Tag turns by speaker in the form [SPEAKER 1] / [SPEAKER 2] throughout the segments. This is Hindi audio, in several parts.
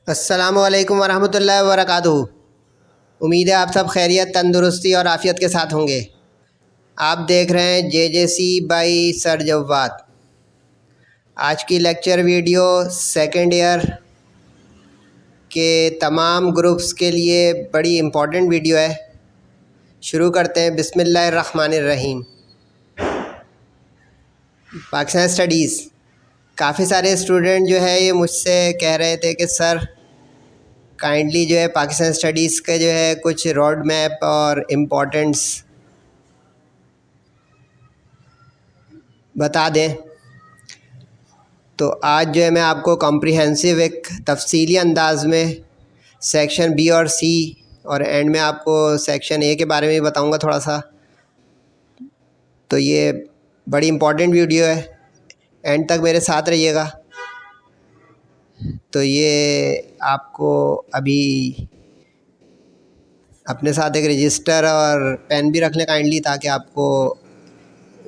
[SPEAKER 1] अस्सलामुअलैकुम वरहमतुल्लाहि वबरकातुहू। उम्मीद है आप सब खैरियत, तंदुरुस्ती और आफ़ियत के साथ होंगे। आप देख रहे हैं जेजेसी बाई सर जव्वाद। आज की लेक्चर वीडियो सेकंड ईयर के तमाम ग्रुप्स के लिए बड़ी इम्पोर्टेंट वीडियो है। शुरू करते हैं। बिस्मिल्लाहिर्रहमानिर्रहीम। पाकिस्तान स्टडीज़। काफ़ी सारे स्टूडेंट जो है ये मुझसे कह रहे थे कि सर काइंडली जो है पाकिस्तान स्टडीज़ के जो है कुछ रोड मैप और इम्पोर्टेंट्स बता दें। तो आज जो है मैं आपको कॉम्प्रिहेंसिव एक तफसीली अंदाज में सेक्शन बी और सी और एंड में आपको सेक्शन ए के बारे में भी बताऊंगा थोड़ा सा। तो ये बड़ी इम्पोर्टेंट वीडियो है, एंड तक मेरे साथ रहिएगा। तो ये आपको अभी अपने साथ एक रजिस्टर और पेन भी रख लें काइंडली, ताकि आपको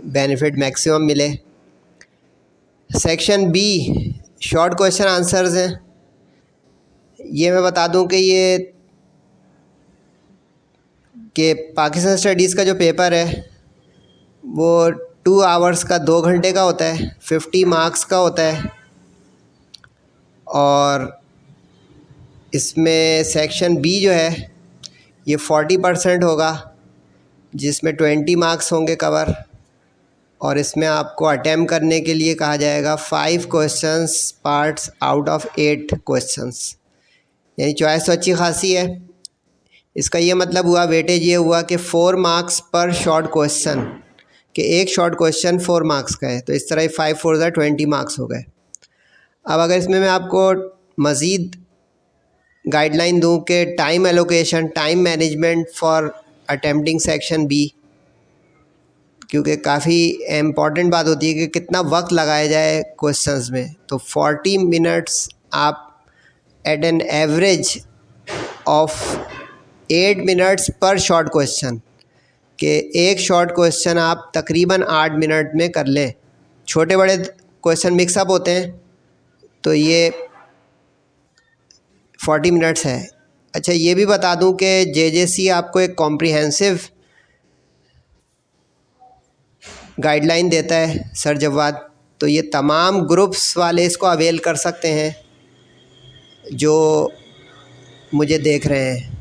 [SPEAKER 1] बेनिफिट मैक्सिमम मिले। Section B short question answers हैं। ये मैं बता दूं कि पाकिस्तान स्टडीज़ का जो पेपर है वो 2 आवर्स का, 2 घंटे का होता है, 50 मार्क्स का होता है। और इसमें सेक्शन बी जो है ये 40% होगा, जिसमें 20 मार्क्स होंगे कवर। और इसमें आपको अटैम्प्ट करने के लिए कहा जाएगा 5 questions parts out of 8 questions, यानी चॉइस तो अच्छी खासी है। इसका ये मतलब हुआ, वेटेज ये हुआ कि 4 मार्क्स पर शॉर्ट क्वेश्चन, कि एक शॉर्ट क्वेश्चन 4 मार्क्स का है। तो इस तरह 5 4 ज़ा 20 मार्क्स हो गए। अब अगर इसमें मैं आपको मज़ीद गाइडलाइन दूं कि time allocation, time management for attempting section B, क्योंकि काफ़ी इम्पॉर्टेंट बात होती है कि कितना वक्त लगाया जाए क्वेश्चंस में। तो 40 मिनट्स आप at an average of 8 minutes पर शॉर्ट क्वेश्चन, कि एक शॉर्ट क्वेश्चन आप तकरीबन 8 मिनट में कर लें। छोटे बड़े क्वेश्चन मिक्सअप होते हैं, तो ये 40 मिनट्स है। अच्छा, ये भी बता दूं कि जेजेसी आपको एक कॉम्प्रिहेंसिव गाइडलाइन देता है सर जव्वाद। तो ये तमाम ग्रुप्स वाले इसको अवेल कर सकते हैं जो मुझे देख रहे हैं।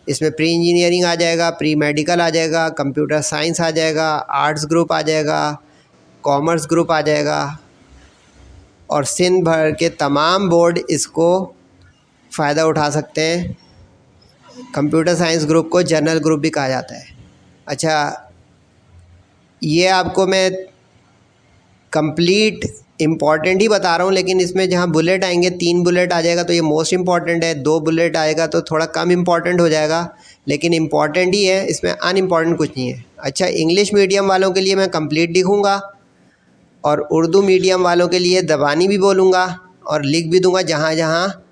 [SPEAKER 1] इसमें प्री इंजीनियरिंग आ जाएगा, प्री मेडिकल आ जाएगा, कंप्यूटर साइंस आ जाएगा, आर्ट्स ग्रुप आ जाएगा, कॉमर्स ग्रुप आ जाएगा, और सिंध भर के तमाम बोर्ड इसको फ़ायदा उठा सकते हैं। कंप्यूटर साइंस ग्रुप को जनरल ग्रुप भी कहा जाता है। अच्छा, ये आपको मैं कंप्लीट इम्पॉर्टेंट ही बता रहा हूँ, लेकिन इसमें जहाँ बुलेट आएंगे, 3 बुलेट आ जाएगा तो ये मोस्ट इम्पॉर्टेंट है, 2 बुलेट आएगा तो थोड़ा कम इम्पॉर्टेंट हो जाएगा, लेकिन इम्पॉर्टेंट ही है, इसमें अनइम्पॉर्टेंट कुछ नहीं है। अच्छा, इंग्लिश मीडियम वालों के लिए मैं कंप्लीट लिखूँगा, और उर्दू मीडियम वालों के लिए ज़बानी भी बोलूँगा और लिख भी दूँगा जहाँ जहाँ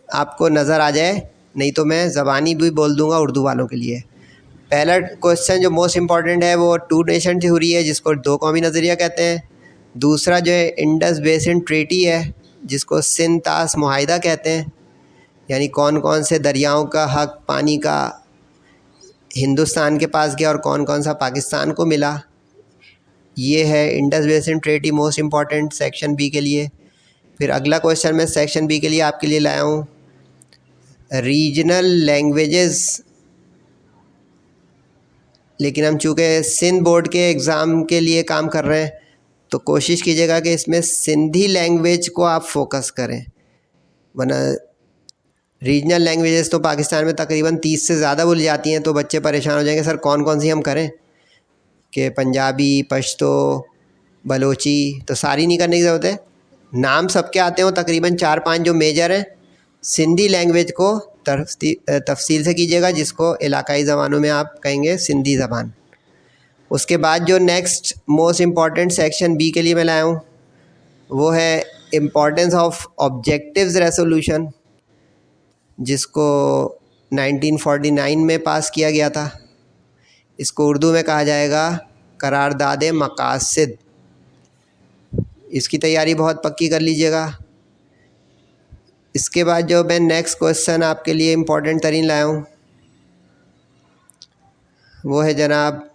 [SPEAKER 1] आपको नज़र आ जाए, नहीं तो मैं ज़बानी भी बोल दूँगा उर्दू वालों के लिए। पहला क्वेश्चन जो मोस्ट इम्पॉर्टेंट है वो 2 नेशन थ्योरी है, जिसको 2 कौमी नज़रिया कहते हैं। दूसरा जो है इंडस बेसिन ट्रीटी है, जिसको सिंध तास मुआहिदा कहते हैं, यानी कौन कौन से दरियाओं का हक पानी का हिंदुस्तान के पास गया और कौन कौन सा पाकिस्तान को मिला। ये है Indus basin treaty, most important section B के लिए। फिर अगला क्वेश्चन मैं सेक्शन बी के लिए आपके लिए लाया हूँ, रीजनल लैंग्वेजेस। लेकिन हम चूँकि सिंध बोर्ड के एग्ज़ाम के लिए काम कर रहे हैं, तो कोशिश कीजिएगा कि इसमें सिंधी लैंग्वेज को आप फोकस करें, वरना रीजनल लैंग्वेजेस तो पाकिस्तान में तकरीबन 30 से ज़्यादा बोली जाती हैं। तो बच्चे परेशान हो जाएंगे, सर कौन कौन सी हम करें, कि पंजाबी, पश्तो, बलोची, तो सारी नहीं करने की ज़रूरत है। नाम सबके आते हो तकरीबन 4-5 जो मेजर हैं। सिंधी लैंग्वेज को तफसील से कीजिएगा, जिसको इलाकाई ज़बानों में आप कहेंगे सिंधी ज़बान। उसके बाद जो next most important section B के लिए मैं लाया हूँ वो है इम्पॉर्टेंस ऑफ ऑब्जेक्टिव्स रेसोल्यूशन, जिसको 1949 में पास किया गया था। इसको उर्दू में कहा जाएगा करारदाद मकासिद। इसकी तैयारी बहुत पक्की कर लीजिएगा। इसके बाद जो मैं नेक्स्ट क्वेश्चन आपके लिए इम्पोर्टेंट तरीन लाया हूँ वो है जनाब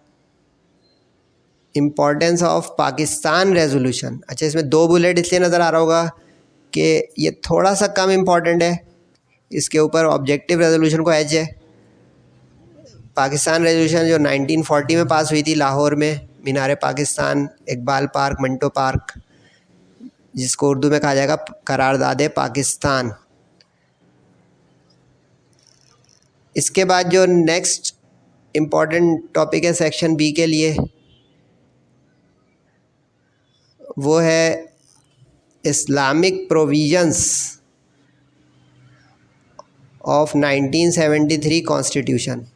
[SPEAKER 1] इम्पोर्टेंस ऑफ पाकिस्तान रेजोल्यूशन। अच्छा, इसमें 2 बुलेट इसलिए नज़र आ रहा होगा कि ये थोड़ा सा कम इम्पॉर्टेंट है, इसके ऊपर ऑब्जेक्टिव रेजोल्यूशन को एज है। पाकिस्तान रेजोल्यूशन जो 1940 में पास हुई थी लाहौर में, मीनार पाकिस्तान, इकबाल पार्क, मंटो पार्क, जिसको उर्दू में कहा जाएगा करारदाद पाकिस्तान। इसके बाद जो नेक्स्ट इम्पॉर्टेंट टॉपिक है सेक्शन बी के लिए वो है इस्लामिक प्रोविजंस ऑफ 1973 कॉन्स्टिट्यूशन,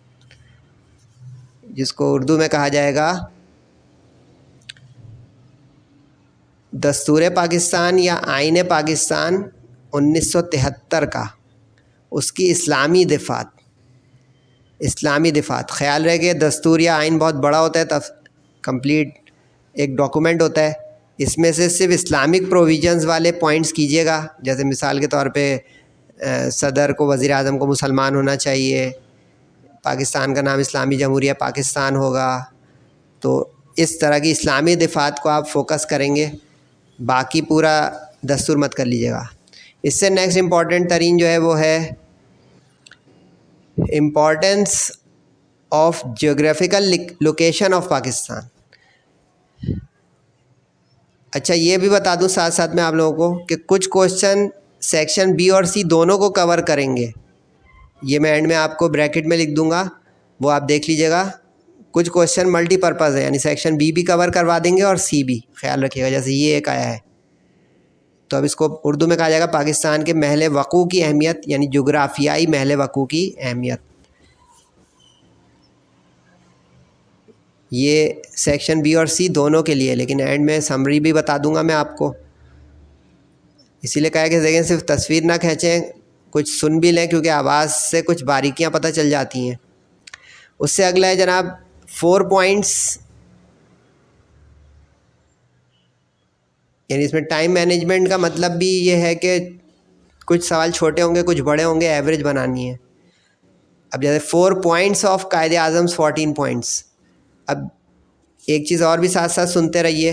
[SPEAKER 1] जिसको उर्दू में कहा जाएगा दस्तूर पाकिस्तान या आईन पाकिस्तान 1973 का, उसकी इस्लामी दिफात। ख्याल रहे कि दस्तूर या आइन बहुत बड़ा होता है, तब कंप्लीट एक डॉक्यूमेंट होता है, इसमें से सिर्फ इस्लामिक प्रोविजंस वाले पॉइंट्स कीजिएगा। जैसे मिसाल के तौर पे सदर को, वज़ीर आज़म को मुसलमान होना चाहिए, पाकिस्तान का नाम इस्लामी जमहूरिया पाकिस्तान होगा, तो इस तरह की इस्लामी दिफात को आप फोकस करेंगे, बाकी पूरा दस्तूर मत कर लीजिएगा। इससे नेक्स्ट इम्पॉर्टेंट तरीन जो है वो है importance of geographical location of Pakistan. अच्छा, ये भी बता दूं साथ साथ में आप लोगों को कि कुछ क्वेश्चन सेक्शन बी और सी दोनों को कवर करेंगे। ये मैं एंड में आपको ब्रैकेट में लिख दूंगा, वो आप देख लीजिएगा। कुछ क्वेश्चन मल्टीपर्पज़ है, यानी सेक्शन बी भी कवर करवा देंगे और सी भी, ख्याल रखिएगा। जैसे ये एक आया है, तो अब इसको उर्दू में कहा जाएगा पाकिस्तान के महल वक़ू की अहमियत, यानी जोग्राफियाई महल वक़ू की अहमियत। ये सेक्शन बी और सी दोनों के लिए, लेकिन एंड में समरी भी बता दूंगा मैं आपको। इसीलिए कहा कि देखें, सिर्फ तस्वीर ना खींचें, कुछ सुन भी लें, क्योंकि आवाज़ से कुछ बारीकियां पता चल जाती हैं। उससे अगला है जनाब 4 पॉइंट्स, यानी इसमें टाइम मैनेजमेंट का मतलब भी ये है कि कुछ सवाल छोटे होंगे, कुछ बड़े होंगे, एवरेज बनानी है। अब जैसे 4 पॉइंट्स ऑफ कायदे आज़म 14 पॉइंट्स। अब एक चीज़ और भी साथ साथ सुनते रहिए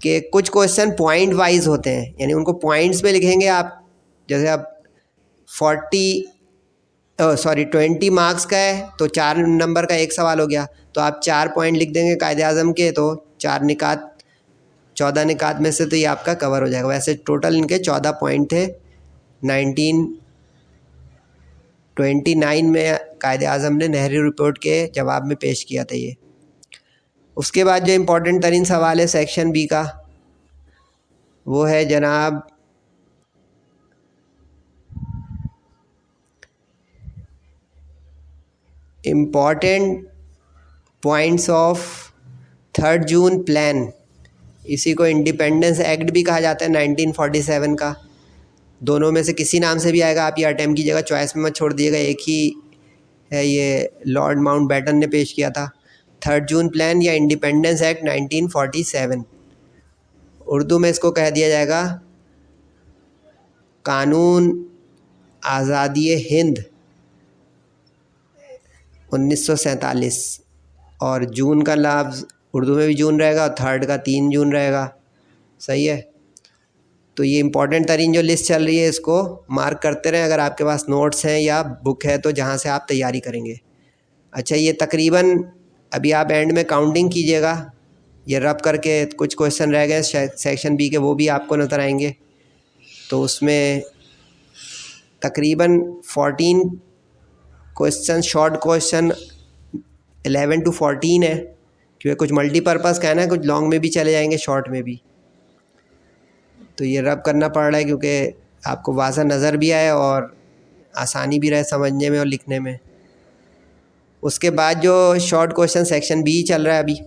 [SPEAKER 1] कि कुछ क्वेश्चन पॉइंट वाइज होते हैं, यानी उनको पॉइंट्स में लिखेंगे आप। जैसे अब 20 मार्क्स का है तो 4 नंबर का एक सवाल हो गया, तो आप 4 पॉइंट लिख देंगे कायदे आज़म के, तो 4 निकात 14 निकात में से तो ये आपका कवर हो जाएगा। वैसे टोटल इनके 14 पॉइंट थे। 1929 में कायदे आज़म ने नेहरू रिपोर्ट के जवाब में पेश किया था ये। उसके बाद जो इम्पोर्टेंट तरीन सवाल है सेक्शन बी का वो है जनाब important points of 3 June plan. इसी को इंडिपेंडेंस एक्ट भी कहा जाता है 1947 का। दोनों में से किसी नाम से भी आएगा, आप ये अटेम्प्ट कीजिएगा, चॉइस में मत छोड़ दिएगा। एक ही है, ये लॉर्ड माउंटबेटन ने पेश किया था। 3 जून प्लान या इंडिपेंडेंस एक्ट 1947, उर्दू में इसको कह दिया जाएगा कानून आज़ादी हिंद 1947। और जून का लफ्ज़ उर्दू में भी जून रहेगा और 3 का 3 जून रहेगा। सही है। तो ये इम्पॉर्टेंट तरीन जो लिस्ट चल रही है इसको मार्क करते रहें, अगर आपके पास नोट्स हैं या बुक है तो, जहाँ से आप तैयारी करेंगे। अच्छा, ये तकरीबन अभी आप एंड में काउंटिंग कीजिएगा, ये रब करके कुछ क्वेश्चन रह गए सेक्शन बी के, वो भी आपको नज़र आएंगे। तो उसमें तकरीबन 14 क्वेश्चन, शॉर्ट क्वेश्चन 11 to 14 है, क्योंकि कुछ मल्टीपर्पज़ का है ना, कुछ लॉन्ग में भी चले जाएंगे, शॉर्ट में भी। तो ये रब करना पड़ रहा है क्योंकि आपको वाज़ह नज़र भी आए और आसानी भी रहे समझने में और लिखने में। उसके बाद जो शॉर्ट क्वेश्चन सेक्शन बी चल रहा है अभी,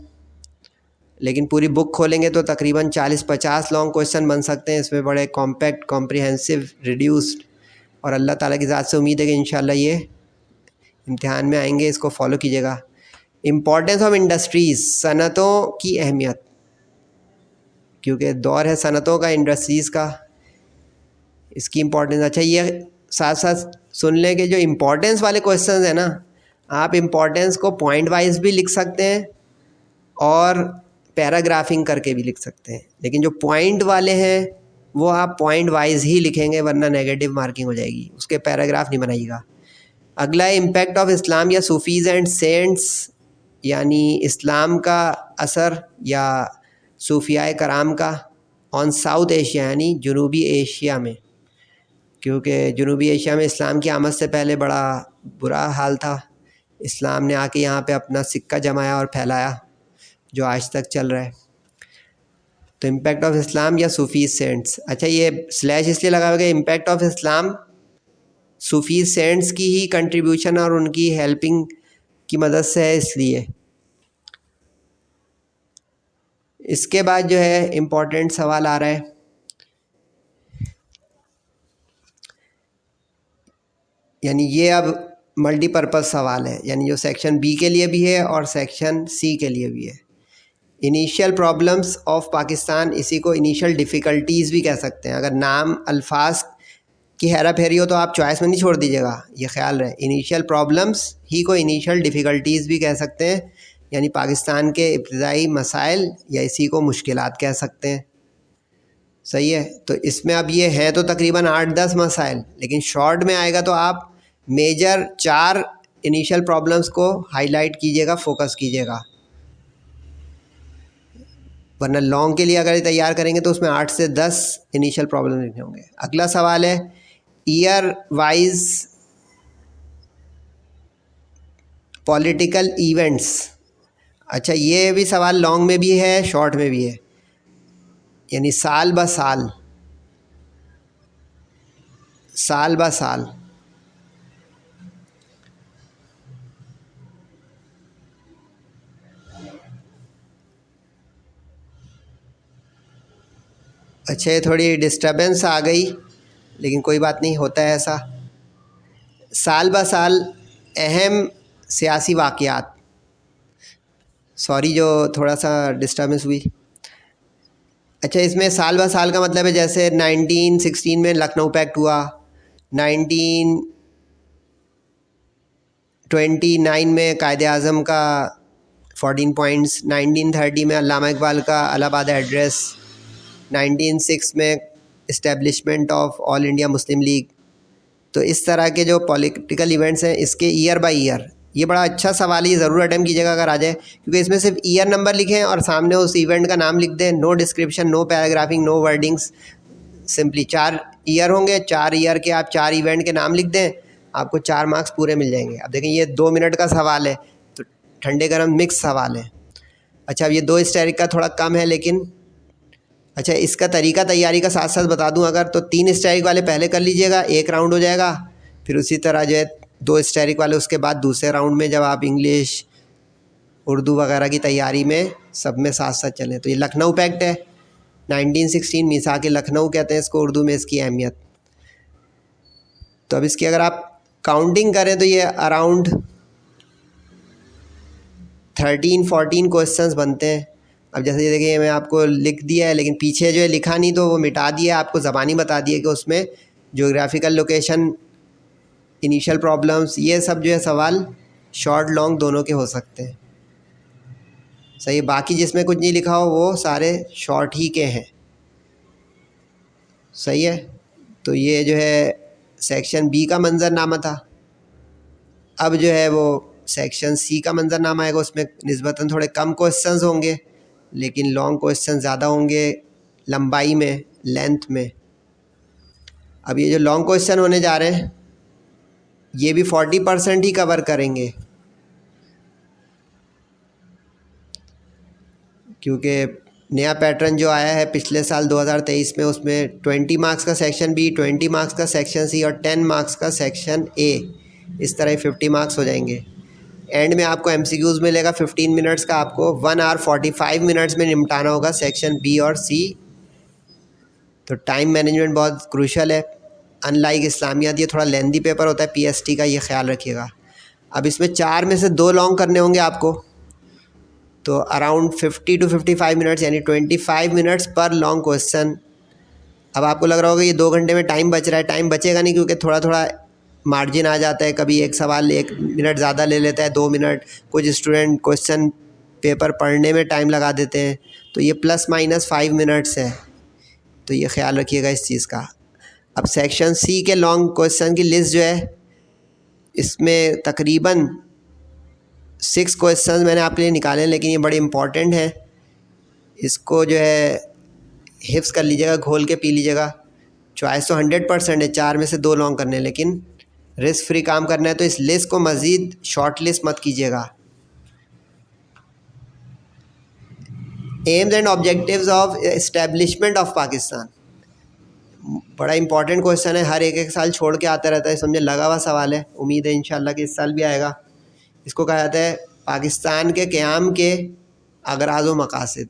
[SPEAKER 1] लेकिन पूरी बुक खोलेंगे तो तकरीबन 40-50 लॉन्ग क्वेश्चन बन सकते हैं। इसमें बड़े कॉम्पैक्ट, कॉम्प्रिहेंसिव, रिड्यूस्ड, और अल्लाह ताला की ज़ात से उम्मीद है कि इंशाल्लाह ये इम्तिहान में आएंगे। इसको फॉलो कीजिएगा। इम्पॉर्टेंस ऑफ इंडस्ट्रीज़, सनतों की अहमियत, क्योंकि दौर है सनतों का, इंडस्ट्रीज़ का। इसकी इम्पोर्टेंस। अच्छा, ये साथ साथ सुन लें कि जो इम्पोर्टेंस वाले क्वेश्चन हैं ना, आप इम्पोर्टेंस को पॉइंट वाइज भी लिख सकते हैं और पैराग्राफिंग करके भी लिख सकते हैं, लेकिन जो पॉइंट वाले हैं वो आप पॉइंट वाइज ही लिखेंगे, वरना नेगेटिव मार्किंग हो जाएगी, उसके पैराग्राफ नहीं बनाइएगा। अगला है इम्पैक्ट ऑफ इस्लाम या सूफीज़ एंड सेंट्स, यानी इस्लाम का असर या सूफियाए कराम का ऑन साउथ एशिया, यानी जनूबी एशिया में, क्योंकि जनूबी एशिया में इस्लाम की आमद से पहले बड़ा बुरा हाल था। इस्लाम ने आके यहाँ पे अपना सिक्का जमाया और फैलाया, जो आज तक चल रहा है। तो इम्पैक्ट ऑफ इस्लाम या सूफी सेंट्स। अच्छा, ये स्लैश इसलिए लगा हुआ है, impact of Islam Sufi cents की ही कंट्रीब्यूशन और उनकी हेल्पिंग की मदद से है, इसलिए। इसके बाद जो है इम्पोर्टेंट सवाल आ रहा है, यानी ये अब मल्टीपर्पज़ सवाल है, यानी जो सेक्शन बी के लिए भी है और सेक्शन सी के लिए भी है। इनिशियल प्रॉब्लम्स ऑफ पाकिस्तान, इसी को इनिशियल डिफ़िकल्टीज़ भी कह सकते हैं। अगर नाम अल्फाज की हेरा फेरी हो तो आप चॉइस में नहीं छोड़ दीजिएगा, ये ख्याल रहे। इनिशियल प्रॉब्लम्स ही को इनिशियल डिफ़िकल्टीज़ भी कह सकते हैं, यानी पाकिस्तान के इब्तदाई मसाइल, या इसी को मुश्किलात कह सकते हैं। सही है। तो इसमें अब ये है तो तकरीबन 8-10 मसाइल, लेकिन शॉर्ट में आएगा तो आप मेजर 4 इनिशियल प्रॉब्लम्स को हाईलाइट कीजिएगा, फोकस कीजिएगा, वरना लॉन्ग के लिए अगर तैयार करेंगे तो उसमें 8 से 10 इनिशियल प्रॉब्लम लिखने होंगे। अगला सवाल है ईयर वाइज पॉलिटिकल इवेंट्स। अच्छा, ये भी सवाल लॉन्ग में भी है, शॉर्ट में भी है, यानी साल ब साल, साल ब साल। अच्छा, ये थोड़ी डिस्टर्बेंस आ गई, लेकिन कोई बात नहीं, होता है ऐसा। साल ब साल अहम सियासी वाक़यात, सॉरी जो थोड़ा सा डिस्टर्बेंस हुई। अच्छा, इसमें साल ब साल का मतलब है जैसे 1916 में लखनऊ पैक्ट हुआ, 1929 में कायदे आज़म का 14 पॉइंट्स, 1930 में अल्लामा इकबाल का इलाहाबाद एड्रेस, 1906 में establishment of all India Muslim league. तो इस तरह के जो पॉलिटिकल इवेंट्स हैं, इसके ईयर बाय ईयर, ये बड़ा अच्छा सवाल है, ये ज़रूर अटेम्प्ट कीजिएगा अगर आ जाए, क्योंकि इसमें सिर्फ ईयर नंबर लिखें और सामने उस इवेंट का नाम लिख दें, no description, no paragraphing, no wordings, simply 4 year होंगे, 4 ईयर के आप 4 इवेंट के नाम लिख दें, आपको 4 मार्क्स पूरे मिल जाएंगे। अब देखें, ये 2 मिनट का सवाल है, तो ठंडे गर्म मिक्स सवाल है। अच्छा, अब ये 2 स्टैटिक का थोड़ा कम है, लेकिन अच्छा, इसका तरीका तैयारी का साथ साथ बता दूं अगर, तो 3 स्टैटिक वाले पहले कर लीजिएगा, एक राउंड हो जाएगा, फिर उसी तरह जो है 2 स्टैटिक वाले उसके बाद दूसरे राउंड में, जब आप इंग्लिश उर्दू वगैरह की तैयारी में सब में साथ साथ चलें। तो ये लखनऊ पैक्ट है, 1916, मीसाक लखनऊ कहते हैं इसको उर्दू में, इसकी अहमियत। तो अब इसकी अगर आप काउंटिंग करें तो ये अराउंड 13-14 क्वेश्चंस बनते हैं। अब जैसे ये देखिए, मैं आपको लिख दिया है, लेकिन पीछे जो है लिखा नहीं, तो वो मिटा दिया, आपको ज़बानी बता दिया कि उसमें ज्योग्राफिकल लोकेशन, इनिशियल प्रॉब्लम्स, ये सब जो है सवाल शॉर्ट लॉन्ग दोनों के हो सकते हैं। सही, बाकी जिसमें कुछ नहीं लिखा हो वो सारे शॉर्ट ही के हैं। सही है। तो ये जो है सेक्शन बी का मंजरनामा था। अब जो है वो सेक्शन सी का मंजरनामा आएगा, उसमें निस्बतन थोड़े कम क्वेश्चंस होंगे, लेकिन लॉन्ग क्वेश्चन ज़्यादा होंगे लंबाई में, लेंथ में। अब ये जो लॉन्ग क्वेश्चन होने जा रहे हैं, ये भी 40% ही कवर करेंगे, क्योंकि नया पैटर्न जो आया है पिछले साल 2023 में, उसमें 20 मार्क्स का सेक्शन बी, 20 मार्क्स का सेक्शन सी और 10 मार्क्स का सेक्शन ए, इस तरह 50 मार्क्स हो जाएंगे। एंड में आपको एमसीक्यूज़ मिलेगा 15 मिनट्स का, आपको 1 आवर 45 मिनट्स में निपटाना होगा सेक्शन बी और सी। तो टाइम मैनेजमेंट बहुत क्रूशल है। अनलाइक इस्लामियात, ये थोड़ा लेंदी पेपर होता है पीएसटी का, ये ख्याल रखिएगा। अब इसमें 4 में से 2 लॉन्ग करने होंगे आपको, तो अराउंड 50 to 55 मिनट्स, यानी 25 मिनट्स पर लॉन्ग क्वेश्चन अब आपको लग रहा होगा ये 2 घंटे में टाइम बच रहा है, टाइम बचेगा नहीं, क्योंकि थोड़ा थोड़ा मार्जिन आ जाता है। कभी एक सवाल 1 मिनट ज़्यादा ले लेता है, 2 मिनट, कुछ स्टूडेंट क्वेश्चन पेपर पढ़ने में टाइम लगा देते हैं, तो ये ±5 मिनट्स है, तो ये ख्याल रखिएगा इस चीज़ का। अब सेक्शन सी के लॉन्ग क्वेश्चन की लिस्ट जो है, इसमें तकरीबन 6 क्वेश्चन मैंने आपके लिए निकाले हैं, लेकिन ये बड़े इम्पॉर्टेंट हैं, इसको जो है हिफ्ज़ कर लीजिएगा, घोल के पी लीजिएगा। चॉइस तो 100% है, 4 में से 2 लॉन्ग करने, लेकिन रिस्क फ्री काम करना है, तो इस लिस्ट को मज़ीद शॉर्ट लिस्ट मत कीजिएगा। AIIMS and objectives of establishment of Pakistan, बड़ा इंपॉर्टेंट क्वेश्चन है, हर एक साल छोड़ के आता रहता है, समझे, लगा हुआ सवाल है, उम्मीद है इंशाल्लाह कि इस साल भी आएगा। इसको कहा जाता है पाकिस्तान के क़याम के अगराज़ व मकासिद।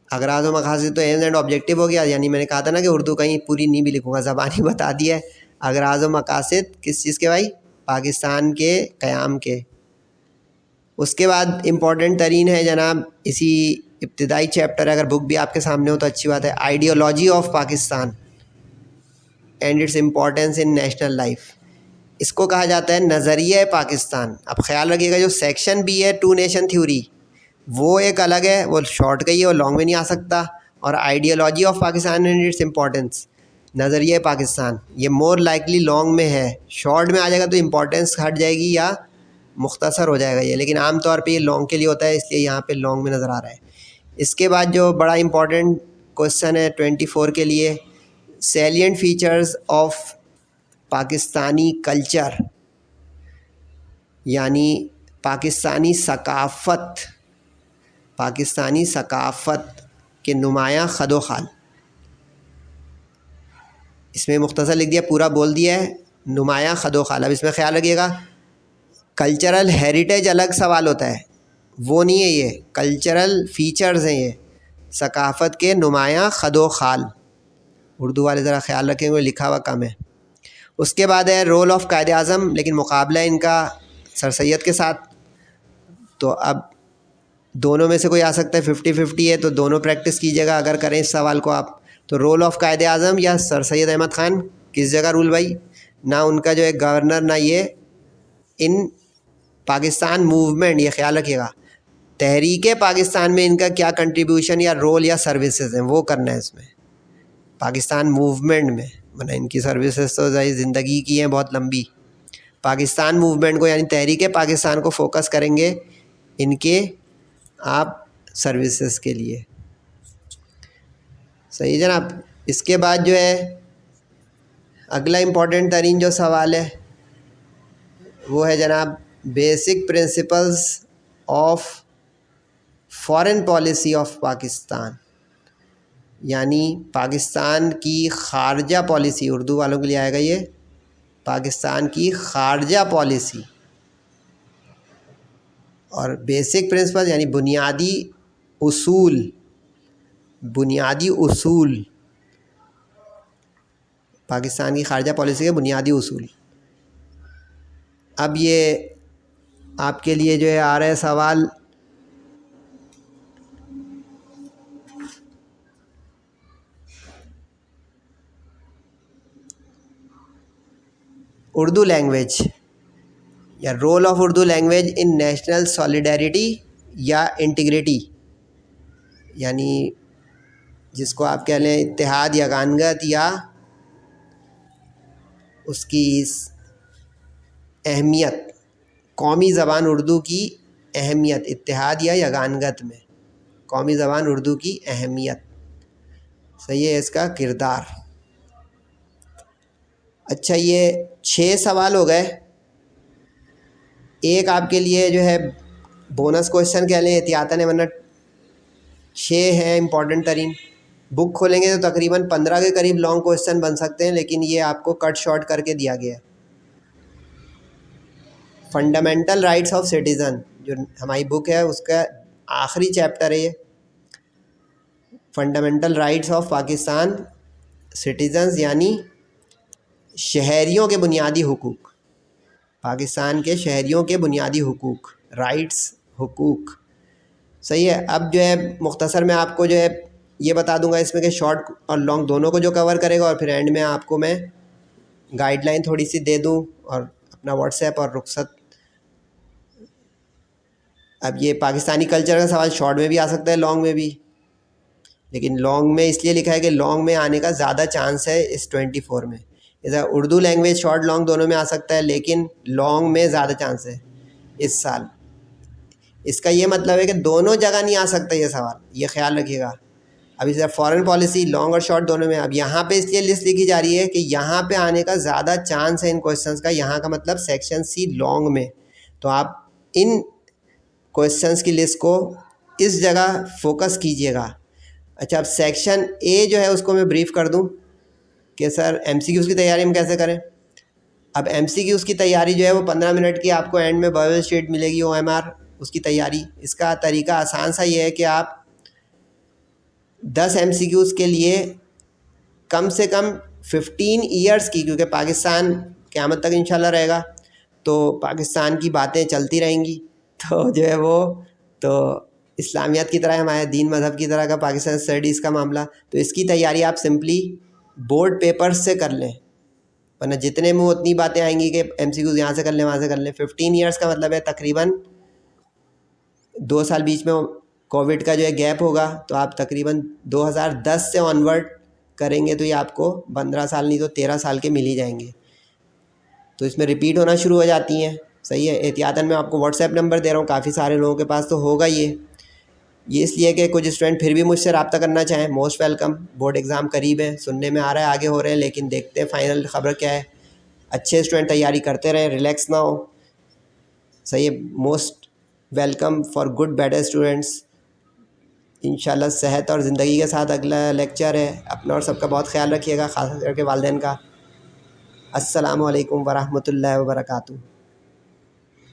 [SPEAKER 1] अगराज़ व मकासिद तो एम्स एंड ऑब्जेक्टिव हो गया, यानी मैंने कहा था ना कि उर्दू कहीं पूरी नहीं भी लिखूँगा, ज़बानी बता दिया है। अगराज़ व मकासिद किस चीज़ के भाई? पाकिस्तान के क़याम के। उसके बाद इम्पॉर्टेंट तरीन है जनाब, इसी इब्तिदाई चैप्टर, अगर बुक भी आपके सामने हो तो अच्छी बात है, ideology of Pakistan and its importance in national life. इसको कहा जाता है नज़रिया पाकिस्तान। अब ख्याल रखिएगा, जो सेक्शन बी है 2 नेशन थ्योरी, वो एक अलग है, वो शॉर्ट का ही है, वो लॉन्ग में नहीं आ सकता। और ideology of Pakistan and its importance, नज़रिया पाकिस्तान, ये मोर लाइकली लॉन्ग में है। शॉर्ट में आ जाएगा तो इम्पोर्टेंस हट जाएगी या मुख्तसर हो जाएगा ये, लेकिन आम तौर पे ये लॉन्ग के लिए होता है, इसलिए यहाँ पे लॉन्ग में नज़र आ रहा है। इसके बाद जो बड़ा इम्पॉर्टेंट क्वेश्चन है 24 के लिए, salient features of Pakistani culture, यानी पाकिस्तानी सकाफ़त, पाकिस्तानी सकाफ़त के नुमायाँ खदो खाल। इसमें मुख्तसर लिख दिया, पूरा बोल दिया है, नुमायाँ खदो खाल। अब इसमें ख्याल रखिएगा, कल्चरल हेरिटेज अलग सवाल होता है, वो नहीं है ये, कल्चरल फ़ीचर्स हैं ये, सकाफ़त के नुमायाँ खदो खाल। उर्दू वाले ज़रा ख्याल रखेंगे, लिखा हुआ कम है। उसके बाद है रोल ऑफ कायदे आज़म, लेकिन मुकाबला है इनका सर सैयद के साथ, तो अब दोनों में से कोई आ सकता है, 50-50 है, तो दोनों प्रैक्टिस कीजिएगा अगर करें इस सवाल को आप। तो रोल ऑफ कायदे आज़म या सर सैयद अहमद ख़ान, किस जगह रूल भाई? ना उनका जो है गवर्नर, ना ये इन पाकिस्तान मूवमेंट, ये ख्याल रखिएगा, तहरीक पाकिस्तान में इनका क्या कंट्रीब्यूशन या रोल या सर्विसेज हैं, वो करना है इसमें। पाकिस्तान मूवमेंट में, मतलब इनकी सर्विसेज तो ज़िंदगी की हैं बहुत लंबी, पाकिस्तान मूवमेंट को यानी तहरीक पाकिस्तान को फोकस करेंगे इनके आप सर्विसेज के लिए। सही जनाब। इसके बाद जो है अगला इम्पोर्टेंट तरीन जो सवाल है वो है जनाब, basic principles of foreign policy of Pakistan, यानी पाकिस्तान की खारजा पॉलिसी, उर्दू वालों के लिए आएगा ये, पाकिस्तान की खारजा पॉलिसी। और बेसिक प्रिंसिपल यानी बुनियादी उसूल, बुनियादी उसूल, पाकिस्तान की खारजा पॉलिसी के बुनियादी उसूल। अब ये आपके लिए जो है आ रहा है सवाल, उर्दू लैंग्वेज या role of Urdu language in national solidarity या इंटीग्रिटी, यानी जिसको आप कह लें इत्तेहाद या यगानगत, या उसकी अहमियत, कौमी ज़बान उर्दू की अहमियत, इत्तेहाद या यगानगत में कौमी ज़बान उर्दू की अहमियत। सही है, इसका किरदार। अच्छा, ये 6 सवाल हो गए। एक आपके लिए जो है बोनस क्वेश्चन कह लें एहतियातन है, वरना 6 हैं इम्पॉर्टेंट तरीन। बुक खोलेंगे तो तकरीबन 15 के करीब लॉन्ग क्वेश्चन बन सकते हैं, लेकिन ये आपको कट शॉर्ट करके दिया गया है। फंडामेंटल राइट्स ऑफ सिटीज़न जो हमारी बुक है उसका आखिरी चैप्टर है ये, fundamental rights of Pakistan citizens, यानी शहरियों के बुनियादी हुकूक, पाकिस्तान के शहरियों के बुनियादी हुकूक, राइट्स, हुकूक। सही है। अब जो है मुख्तसर में आपको जो है ये बता दूंगा इसमें कि शॉर्ट और लॉन्ग दोनों को जो कवर करेगा, और फिर एंड में आपको मैं गाइडलाइन थोड़ी सी दे दूं और अपना व्हाट्सएप और रुखसत। अब ये पाकिस्तानी कल्चर का सवाल शॉर्ट में भी आ सकता है, लॉन्ग में भी, लेकिन लॉन्ग में इसलिए लिखा है कि लॉन्ग में आने का ज़्यादा चांस है इस 24 में। जैसा उर्दू लैंग्वेज शॉर्ट लॉन्ग दोनों में आ सकता है, लेकिन लॉन्ग में ज़्यादा चांस है इस साल। इसका ये मतलब है कि दोनों जगह नहीं आ सकता ये सवाल, ये ख्याल रखिएगा। अब इसे फॉरेन पॉलिसी लॉन्ग और शॉर्ट दोनों में। अब यहाँ पे इसलिए लिस्ट लिखी जा रही है कि यहाँ पे आने का ज़्यादा चांस है इन क्वेश्चंस का, यहाँ का मतलब सेक्शन सी लॉन्ग में। तो आप इन क्वेश्चंस की लिस्ट को इस जगह फोकस कीजिएगा। अच्छा, अब सेक्शन ए जो है उसको मैं ब्रीफ कर दूं कि सर एमसीक्यूज़ की तैयारी हम कैसे करें। अब एमसीक्यूज़ की तैयारी जो है वो 15 मिनट की आपको एंड में बबल शीट मिलेगी, OMR उसकी तैयारी। इसका तरीका आसान सा ये है कि आप 10 एमसीक्यूज़ के लिए कम से कम 15 ईयर्स की, क्योंकि पाकिस्तान क़यामत तक इंशाल्लाह रहेगा, तो पाकिस्तान की बातें चलती रहेंगी, तो जो है वो तो इस्लामियत की तरह, हमारे दीन मज़हब की तरह का पाकिस्तान स्टडीज़ का मामला। तो इसकी तैयारी आप सिंपली बोर्ड पेपर्स से कर लें, वरना जितने में उतनी बातें आएंगी कि एमसीक्यूज़ यहाँ से कर लें, वहाँ से कर लें। 15 ईयर्स का मतलब है तकरीबन 2 साल बीच में कोविड का जो है गैप होगा, तो आप तकरीबन 2010 से ऑनवर्ड करेंगे तो ये आपको 15 साल नहीं तो 13 साल के मिल ही जाएंगे। तो इसमें रिपीट होना शुरू हो जाती हैं, सही है। एहतियातन मैं आपको व्हाट्सएप नंबर दे रहा हूँ, काफ़ी सारे लोगों के पास तो होगा ये इसलिए कि कुछ स्टूडेंट फिर भी मुझसे रब्ता करना चाहें, मोस्ट वेलकम। बोर्ड एग्ज़ाम करीब है, सुनने में आ रहा है आगे हो रहे हैं, लेकिन देखते हैं फाइनल खबर क्या है। अच्छे स्टूडेंट तैयारी करते रहें, रिलैक्स ना हो, सही है। Most welcome for good better students. इंशाल्लाह सेहत और ज़िंदगी के साथ अगला लेक्चर है। अपना और सबका बहुत ख्याल रखिएगा, ख़ास करके वालिदैन का। अस्सलामु अलैकुम वरहमतुल्लाहि वबरकातुहू।